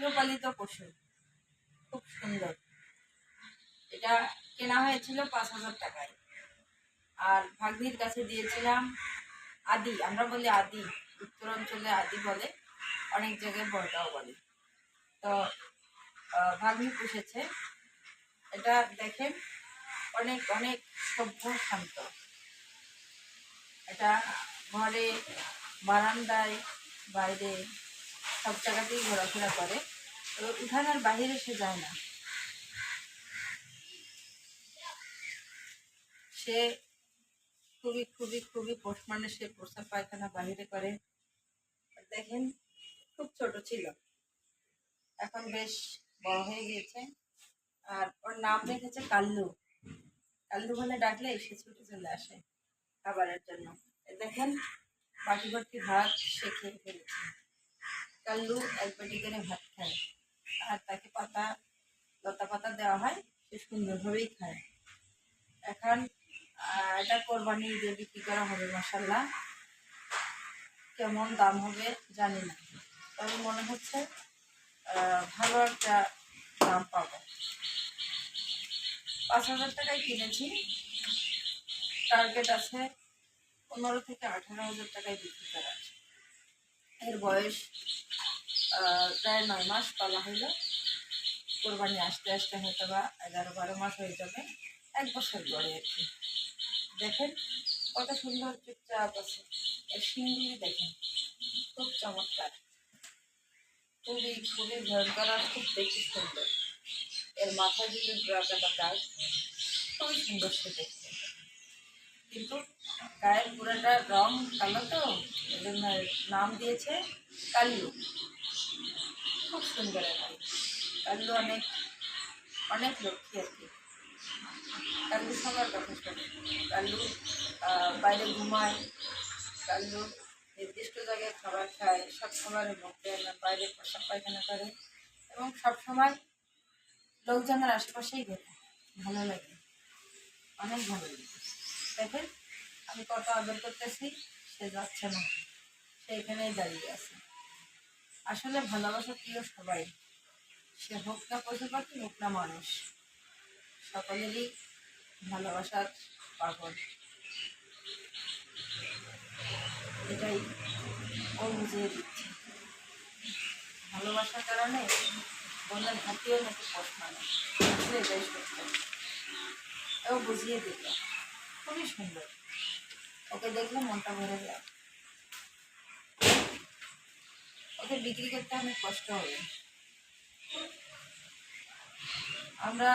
গৃহপালিত পশু, খুব সুন্দর। এটা কেনা হয়েছিল 5,000 টাকায়। আর ভাগ্নির কাছে দিয়েছিলাম আদি, আমরা বলি আদি, উত্তরাঞ্চলে আদি বলে, অনেক জায়গায় বড়টাও বলে। তো ভাগ্নি পুষেছে। এটা দেখেন অনেক অনেক সভ্য শান্ত। এটা ঘরে, বারান্দায়, বাইরে সব জায়গাতেই ঘোরাফেরা করে। তো উঠানের বাহিরে সে যায় না। সে খুবই খুবই খুবই মানে সে প্রস্রাব পায়খানা বাহিরে করে। দেখেন খুব ছোট ছিল, এখন বেশ বড় হয়ে গিয়েছে। আর ওর নাম রেখেছে কাল্লু। কাল্লু বলে ডাকলে সে ছুটে চলে আসে খাবারের জন্য। দেখেন বাটি ভর্তি ভাত সে খেয়ে ফেলেছে। কাল্লু এক বাটি করে ভাত খায়, আর তাকে পাতা, লতা পাতা দেওয়া হয়, সে সুন্দরভাবেই খায়। এখন এটা কোরবানি ঈদে বিক্রি করা হবে। মাশাআল্লাহ, কেমন দাম হবে জানি না, তবে মনে হচ্ছে ভালো একটা দাম পাবো। 5,000 টাকায় কিনেছি, টার্গেট আছে 15 থেকে 18,000 টাকায় বিক্রি করা আছে। এর বয়স প্রায় 9 মাস পালা হইল। কোরবানি আসতে আসতে হয়তো বা 11-12 মাস হয়ে যাবে, 1 বছর পরে আর কি। দেখেন কত সুন্দর চুপচাপ আছে। এর শিংগুলি দেখেন খুব চমৎকার, খুবই খুবই ভয়ঙ্কর, আর খুব দেখতে সুন্দর। এর মাথায় যদি ব্রাকাটা দাগ, খুবই সুন্দর সে দেখতে। কিন্তু গায়ের পুরাটা রং কালো, তো এজন্য নাম দিয়েছে কাল্লু। খুব সুন্দর আর কি। কাল্লু অনেক অনেক লক্ষ্মী আর কি। কাল্লু সবার কথা শোনে। কাল্লু বাইরে ঘুমায়, কাল্লু নির্দিষ্ট জায়গায় খাবার খায়, সব খাবারের মধ্যে বাইরে প্রস্রাব পায়খানা করে, এবং সবসময় লোকজনের আশেপাশেই ঘোরে। ভালো লাগে, অনেক ভালো লাগে। দেখেন আমি কত আদর করতেছি, সে যাচ্ছে না, সে এখানেই দাঁড়িয়ে আছে। আসলে ভালোবাসা প্রিয় সবাই, সে হোক না পশু পাখি, হোক না মানুষ, সকলেরই ভালোবাসার পাগল। এটাই ও বুঝিয়ে দিচ্ছে। ভালোবাসার কারণে বললেন হাতিও নাকি পথ মানুষ, আসলে এটাই সত্য। ও বুঝিয়ে দিল, খুবই সুন্দর। ওকে দেখলে মনটা ভরে যায়। ওকে বিক্রি করতে অনেক কষ্ট হবে। আমরা